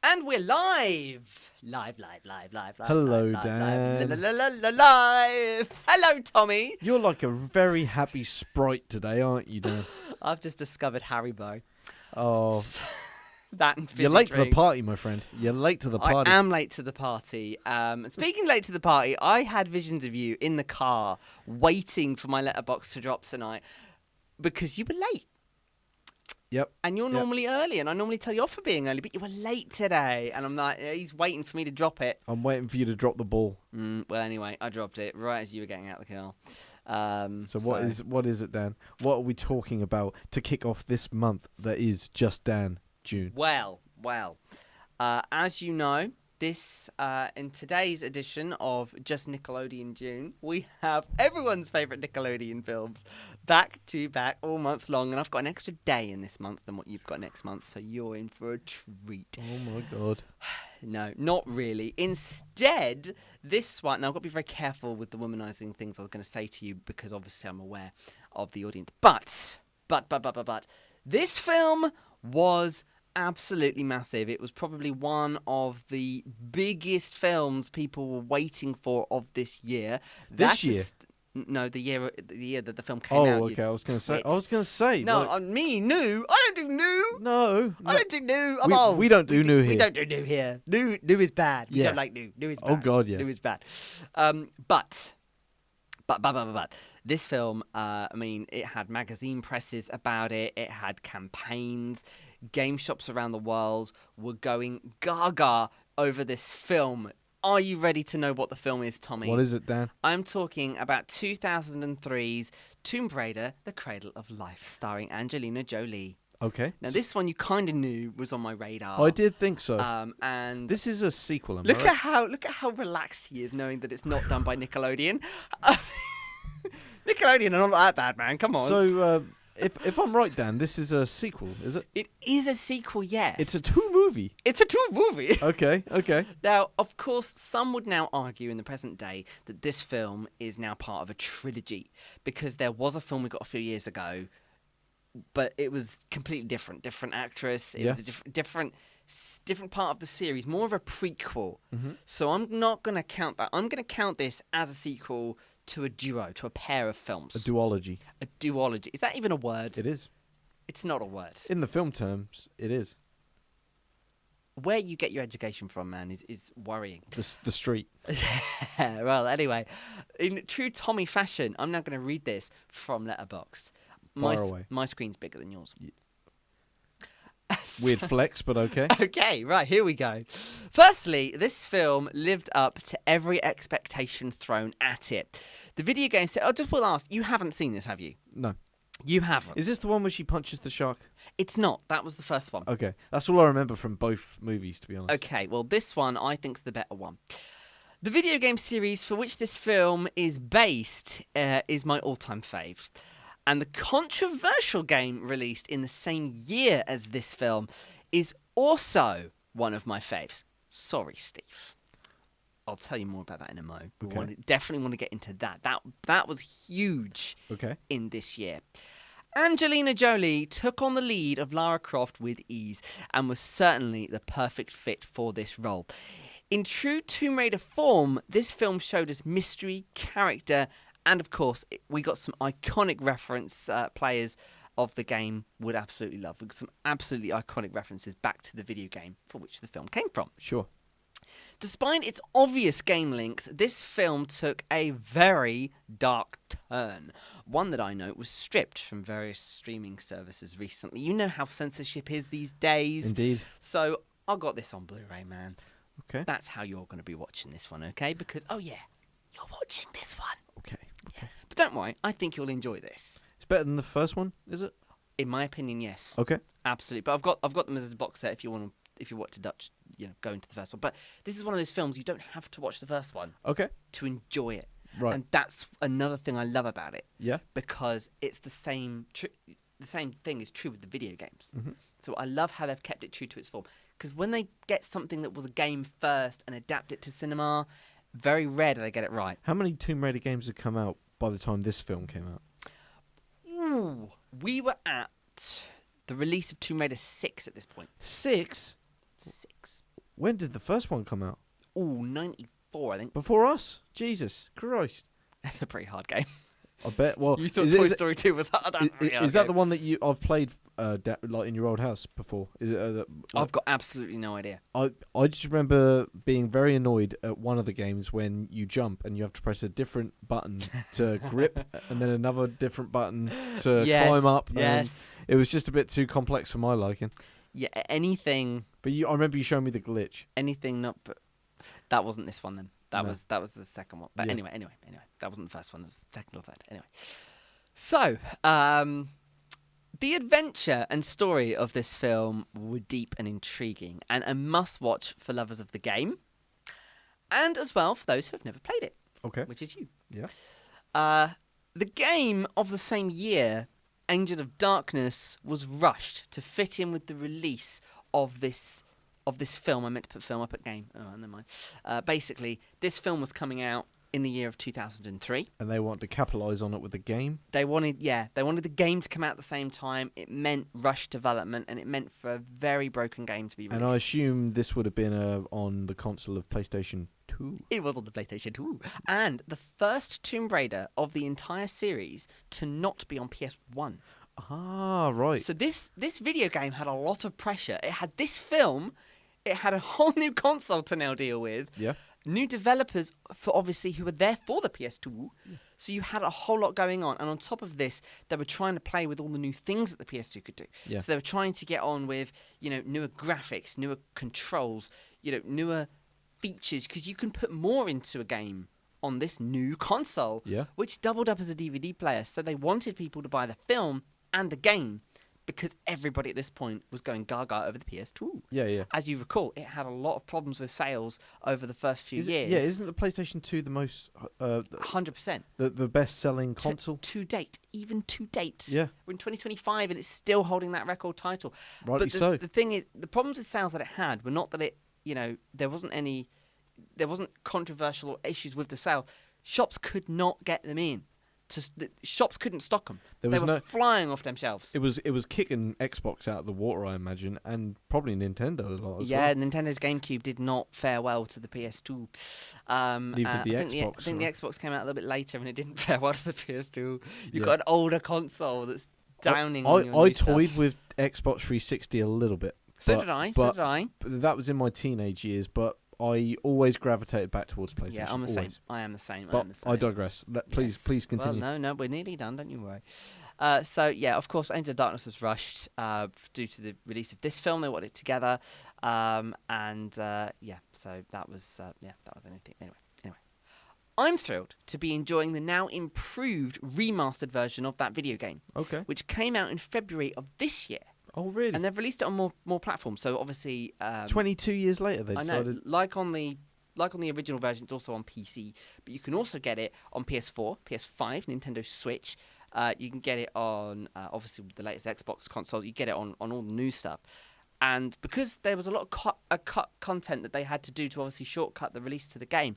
And we're live! Live. Hello, live, Dan. Live! Hello, Tommy! You're like a very happy sprite today, aren't you, Dan? I've just discovered Haribo. Oh, That and fizzy you're late to the drinks. party, my friend. You're late to the party. I am late to the party. And speaking late to the party, I had visions of you in the car waiting for my letterbox to drop tonight because you were late. Yep. And you're Yep. normally early, and I normally tell you off for being early, but you were late today. And I'm like, he's waiting for me to drop it. I'm waiting for you to drop the ball. Well, anyway, I dropped it right as you were getting out of the car. So what is it, Dan? What are we talking about to kick off this month that is just Dan, June? Well. As you know, this in today's edition of Just Nickelodeon June, we have everyone's favourite Nickelodeon films back to back all month long, and I've got an extra day in this month than what you've got next month, so you're in for a treat. Oh my God. No, not really. Instead, this one, now I've got to be very careful with the womanising things I was going to say to you because obviously I'm aware of the audience. But, this film was absolutely massive. It was probably one of the biggest films people were waiting for of this year. This year? No, the year that the film came out. Oh, okay. I was going to say. No, like, me, new. I don't do new. No. I don't do new. I'm old. We don't do new here. We don't do new here. New is bad. We Yeah. don't like new. New is bad. Oh, God, yeah. New is bad. But this film, I mean, it had magazine presses about it. It had campaigns. Game shops around the world were going gaga over this film. Are you ready to know what the film is, Tommy? What is it, Dan? I'm talking about 2003's Tomb Raider: The Cradle of Life, starring Angelina Jolie. Okay. Now, this one you kind of knew was on my radar. I did think so. And This is a sequel, am I look right? at how relaxed he is, knowing that it's not done by Nickelodeon. Nickelodeon are not that bad, man. Come on. So, if I'm right, Dan, this is a sequel, is it? It is a sequel, yes. It's a two-movie. It's a two movie. Okay. Now, of course, some would now argue in the present day that this film is now part of a trilogy because there was a film we got a few years ago, but it was completely different actress. It was a different part of the series, more of a prequel. Mm-hmm. So I'm not going to count that. I'm going to count this as a sequel to a duo, to a pair of films. A duology. A duology. Is that even a word? It is. It's not a word. In the film terms, it is. Where you get your education from, man, is worrying. The street. Well, anyway, in true Tommy fashion, I'm now going to read this from Letterboxd. Fire away. My screen's bigger than yours. Weird flex, but okay. Okay, right, here we go. Firstly, this film lived up to every expectation thrown at it. The video game said, I just will ask, you haven't seen this, have you? No. You haven't. Is this the one where she punches the shark? It's not. That was the first one. Okay. That's all I remember from both movies, to be honest. Okay, well, this one I think's the better one. The video game series for which this film is based is my all-time fave. And the controversial game released in the same year as this film is also one of my faves. Sorry, Steve. I'll tell you more about that in a moment. Okay. Definitely want to get into that. That was huge in this year. Angelina Jolie took on the lead of Lara Croft with ease and was certainly the perfect fit for this role. In true Tomb Raider form, this film showed us mystery, character, and of course, we got some iconic reference players of the game would absolutely love. We got some absolutely iconic references back to the video game for which the film came from. Sure. Despite its obvious game links, this film took a very dark turn. One that I know was stripped from various streaming services recently. You know how censorship is these days. Indeed. So I got this on Blu-ray, man. Okay. That's how you're going to be watching this one, okay? Because, oh yeah, you're watching this one. Okay. But don't worry, I think you'll enjoy this. It's better than the first one, is it? In my opinion, yes. Okay. Absolutely. But I've got them as a box set if you want to Dutch, go into the first one. But this is one of those films you don't have to watch the first one Okay. to enjoy it. Right. And that's another thing I love about it. Yeah. Because it's the same thing is true with the video games. Mm-hmm. So I love how they've kept it true to its form. Because when they get something that was a game first and adapt it to cinema, very rare do they get it right. How many Tomb Raider games had come out by the time this film came out? Ooh, we were at the release of Tomb Raider 6 at this point. 6? 6. When did the first one come out? Ooh, 94, I think. Before us? Jesus Christ. That's a pretty hard game. I bet. Well, You thought Toy Story 2 was hard. Is that the one that I've played like in your old house before? Is it? I've got absolutely no idea. I just remember being very annoyed at one of the games when you jump and you have to press a different button to grip and then another different button to climb up. Yes. It was just a bit too complex for my liking. Yeah, anything. But I remember you showing me the glitch. Anything not. But that wasn't this one then. That No. was the second one. But Yeah. anyway, that wasn't the first one. It was the second or third. Anyway, so the adventure and story of this film were deep and intriguing, and a must-watch for lovers of the game, and as well for those who have never played it. Okay. Which is you. Yeah. The game of the same year, Angel of Darkness, was rushed to fit in with the release of this film. I meant to put film up at game. Oh, never mind. Basically, this film was coming out in the year of 2003. And they want to capitalise on it with the game. They wanted the game to come out at the same time. It meant rushed development, and it meant for a very broken game to be released. And I assume this would have been on the console of PlayStation 2. It was on the PlayStation 2. And the first Tomb Raider of the entire series to not be on PS1. Ah, right. So this video game had a lot of pressure. It had this film, it had a whole new console to now deal with. Yeah. New developers, for obviously, who were there for the PS2. Yeah. So you had a whole lot going on. And on top of this, they were trying to play with all the new things that the PS2 could do. Yeah. So they were trying to get on with, newer graphics, newer controls, newer features, because you can put more into a game on this new console, which doubled up as a DVD player. So they wanted people to buy the film and the game, because everybody at this point was going gaga over the PS2. Yeah, yeah. As you recall, it had a lot of problems with sales over the first few years. Yeah, isn't the PlayStation 2 the most... 100%. The best-selling console? To date. Even to date. Yeah. We're in 2025 and it's still holding that record title. Rightly so. The thing is, the problems with sales that it had were not that it, there wasn't controversial issues with the sale. Shops could not get them in. Shops couldn't stock them. They were flying off them shelves. It was kicking Xbox out of the water, I imagine, and probably Nintendo a lot as well. Yeah, Nintendo's GameCube did not fare well to the PS2. Neither did the Xbox. I think the Xbox came out a little bit later, and it didn't fare well to the PS2. You've got an older console that's downing. I toyed with Xbox 360 a little bit. So did I. That was in my teenage years, but I always gravitated back towards PlayStation. Yeah, I'm the always. same. I am the same. But I digress. Please continue. Well, no, we're nearly done. Don't you worry. So yeah, of course, Angel of Darkness was rushed due to the release of this film. They wanted it together, so that was anything. Anyway, I'm thrilled to be enjoying the now improved remastered version of that video game. Okay. Which came out in February of this year. Oh, really? And they've released it on more platforms. So obviously, 22 years later, they decided. I know, like on the original version, it's also on PC, but you can also get it on PS4, PS5, Nintendo Switch. You can get it on obviously the latest Xbox console. You get it on all the new stuff. And because there was a lot of cut content that they had to do to obviously shortcut the release to the game,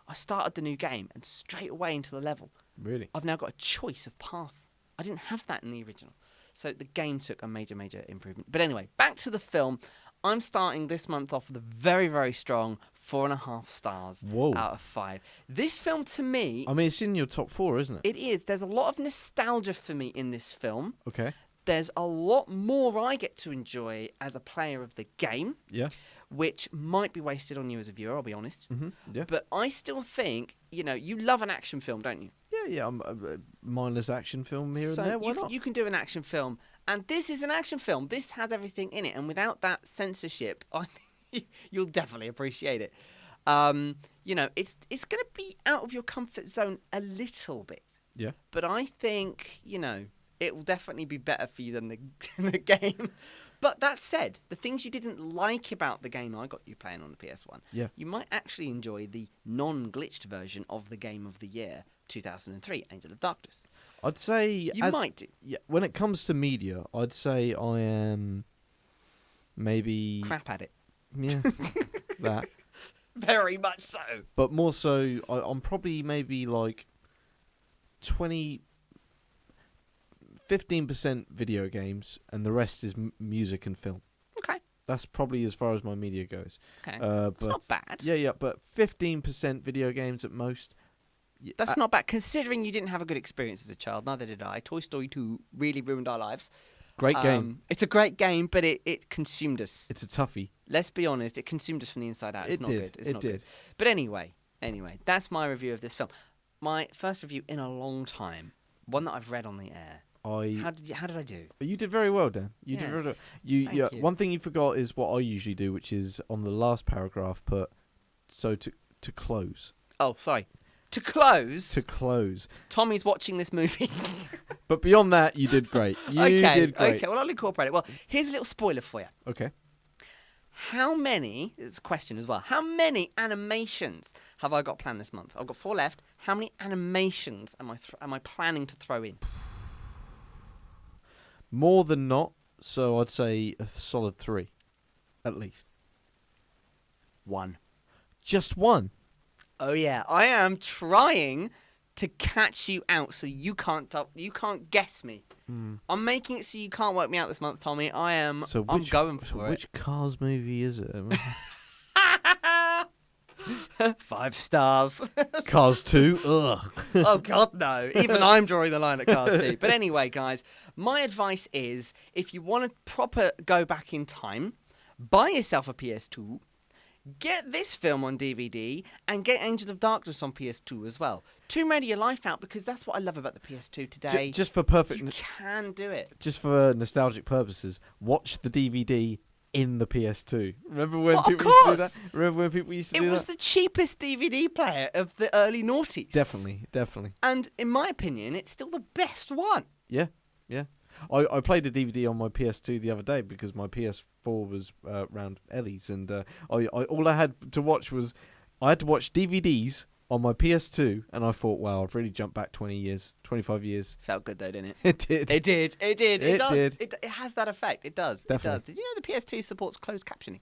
I started the new game and straight away into the level. Really? I've now got a choice of path. I didn't have that in the original. So the game took a major improvement. But anyway, back to the film. I'm starting this month off with a very, very strong 4.5 stars out of 5. This film, to me... I mean, it's in your top 4, isn't it? It is. There's a lot of nostalgia for me in this film. Okay. There's a lot more I get to enjoy as a player of the game. Yeah. Which might be wasted on you as a viewer, I'll be honest. Mm-hmm. Yeah. But I still think, you love an action film, don't you? Yeah, a mindless action film here and there. Why not? You can do an action film, and this is an action film. This has everything in it, and without that censorship, I think you'll definitely appreciate it. It's going to be out of your comfort zone a little bit. Yeah. But I think it will definitely be better for you than the game. But that said, the things you didn't like about the game I got you playing on the PS1, you might actually enjoy the non-glitched version of the game of the year, 2003, Angel of Darkness. I'd say... You might do. Yeah, when it comes to media, I'd say I am maybe... crap at it. Yeah, that. Very much so. But more so, I'm probably maybe like 15% video games, and the rest is music and film. Okay. That's probably as far as my media goes. Okay, but it's not bad. Yeah, but 15% video games at most. That's not bad, considering you didn't have a good experience as a child. Neither did I. Toy Story 2 really ruined our lives. Great game. It's a great game, but it consumed us. It's a toughie. Let's be honest, it consumed us from the inside out. It's not good. It's it not did. Good. But anyway, that's my review of this film. My first review in a long time. One that I've read on the air. How did I do? You did very well, Dan. You did very well. Thank you. One thing you forgot is what I usually do, which is on the last paragraph put to close. Oh, sorry. To close. To close. Tommy's watching this movie. But beyond that, you did great. You did great. Okay, well, I'll incorporate it. Well, here's a little spoiler for you. Okay. It's a question as well. How many animations have I got planned this month? I've got 4 left. How many animations am I planning to throw in? More than not, so I'd say a solid 3, at least. 1. Just 1? Oh yeah, I am trying to catch you out so you can't guess me. I'm making it so you can't work me out this month, Tommy. I'm going for it. Which Cars movie is it? 5 stars. Cars 2? Ugh. Oh, God, no. Even I'm drawing the line at Cars 2. But anyway, guys, my advice is if you want to proper go back in time, buy yourself a PS2, get this film on DVD, and get Angel of Darkness on PS2 as well. To ready your life out, because that's what I love about the PS2 today. Just for perfect... You can do it. Just for nostalgic purposes, watch the DVD in the PS2. Remember when people used to do that? It was the cheapest DVD player of the early noughties. Definitely. And in my opinion, it's still the best one. Yeah. I played a DVD on my PS2 the other day because my PS4 was round Ellie's, and all I had to watch was I had to watch DVDs on my PS2, and I thought, wow, I've really jumped back 20 years, 25 years. Felt good though, didn't it? It did. It did. It does. did. It has that effect. It does. Definitely. It does. Did you know the PS2 supports closed captioning?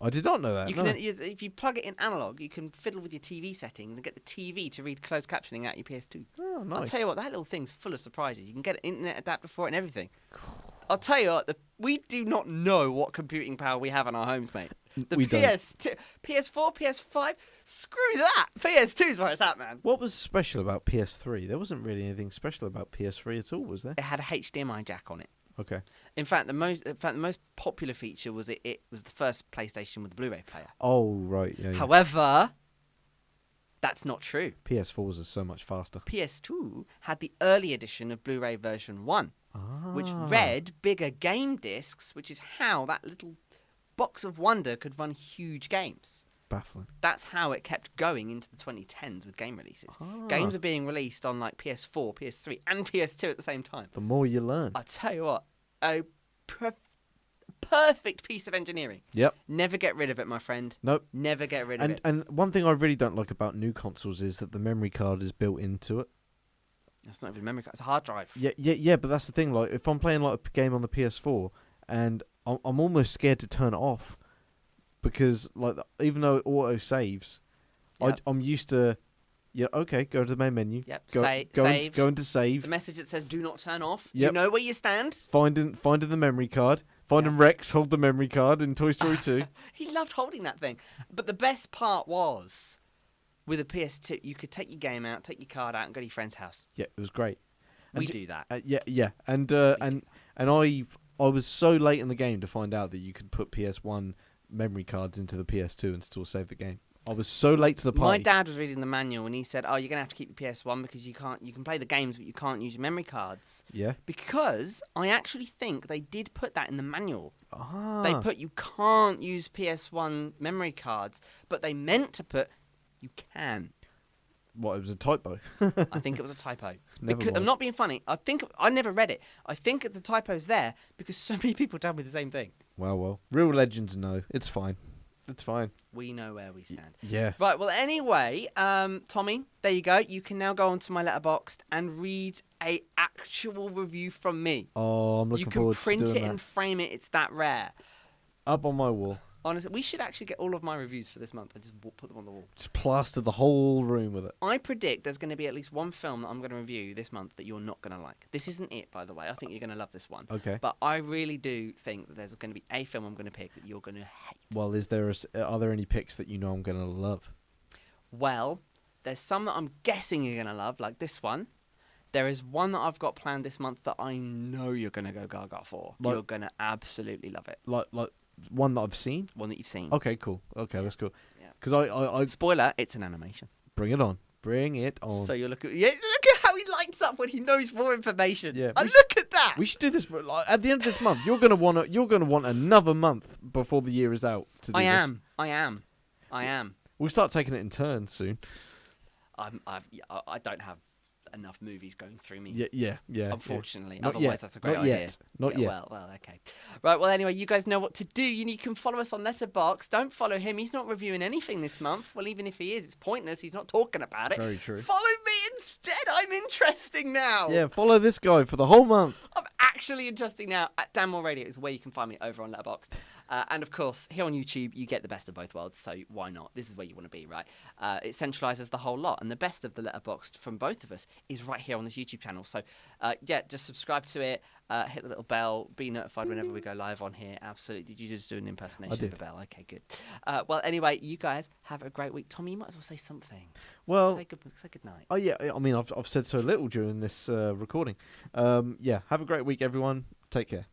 I did not know that. You can, if you plug it in analog, you can fiddle with your TV settings and get the TV to read closed captioning out your PS2. Oh, nice. I'll tell you what, that little thing's full of surprises. You can get an internet adapter for it and everything. I'll tell you what, we do not know what computing power we have in our homes, mate. The PS2, PS4, PS5, screw that. PS2's where it's at, man. What was special about PS3? There wasn't really anything special about PS3 at all, was there? It had a HDMI jack on it. Okay. In fact, the most popular feature was it was the first PlayStation with a Blu-ray player. Oh, right. Yeah. However, that's not true. PS4s are so much faster. PS2 had the early edition of Blu-ray version 1, which read bigger game discs, which is how that little box of wonder could run huge games. Baffling. That's how it kept going into the 2010s with game releases. Games are being released on like PS4, PS3, and PS2 at the same time. The more you learn. I tell you what, a perfect piece of engineering. Yep. Never get rid of it, my friend. Nope. Never get rid of it. And one thing I really don't like about new consoles is that the memory card is built into it. That's not even a memory card. It's a hard drive. Yeah. But that's the thing. Like, if I'm playing like a game on the PS4, and I'm almost scared to turn it off, because like even though it auto saves, yep. I'm used to. Yeah. Okay. Go to the main menu. Yep. Save. Go into save. The message that says "Do not turn off." Yep. You know where you stand. Finding the memory card. Finding Rex hold the memory card in Toy Story 2. He loved holding that thing. But the best part was, with a PS2, you could take your game out, take your card out, and go to your friend's house. Yeah, it was great. We do that. Yeah. And I was so late in the game to find out that you could put PS1 memory cards into the PS2 and still save the game. I was so late to the party. My dad was reading the manual and he said, "Oh, you're gonna have to keep your PS1 because you can play the games, but you can't use your memory cards." Yeah. Because I actually think they did put that in the manual. Ah. They put you can't use PS1 memory cards, but they meant to put you can. What? It was a typo. I think it was a typo. Never mind. I'm not being funny. I never read it. I think the typo's there because so many people tell me the same thing. Well. Real legends know. It's fine. It's fine. We know where we stand. Yeah. Right, well, anyway, Tommy, there you go. You can now go onto my Letterboxd and read a actual review from me. Oh, I'm looking forward to doing that. You can print it and frame it. It's that rare. Up on my wall. Honestly, we should actually get all of my reviews for this month and just put them on the wall. Just plaster the whole room with it. I predict there's going to be at least one film that I'm going to review this month that you're not going to like. This isn't it, by the way. I think you're going to love this one. Okay. But I really do think that there's going to be a film I'm going to pick that you're going to hate. Well, are there any picks that you know I'm going to love? Well, there's some that I'm guessing you're going to love, like this one. There is one that I've got planned this month that I know you're going to go gaga for. You're going to absolutely love it. Like one that I've seen? One that you've seen. Okay, cool. Okay, that's cool. Yeah. Because I Spoiler, it's an animation. Bring it on. Bring it on. So you look at how he lights up when he knows more information. Yeah. Look at that. We should do this at the end of this month. You're gonna want another month before the year is out to do this. I am. We'll start taking it in turns soon. I don't have enough movies going through me. Yeah. Unfortunately, Not otherwise yet. that's a great Not idea. Yet. Not yet. Well, okay. Right. Well, anyway, you guys know what to do. You can follow us on Letterboxd. Don't follow him. He's not reviewing anything this month. Well, even if he is, it's pointless. He's not talking about it. Very true. Follow me instead. I'm interesting now. Yeah. Follow this guy for the whole month. I'm actually interesting now. At Dan Moore Radio is where you can find me over on Letterboxd. And of course, here on YouTube, you get the best of both worlds, so why not? This is where you want to be, right? It centralises the whole lot, and the best of the Letterboxd from both of us is right here on this YouTube channel. So, just subscribe to it, hit the little bell, be notified whenever we go live on here. Absolutely. Did you just do an impersonation of the bell? Okay, good. Well, anyway, you guys have a great week. Tommy, you might as well say something. Well, say good night. Oh yeah, I mean, I've said so little during this recording. Yeah, have a great week, everyone. Take care.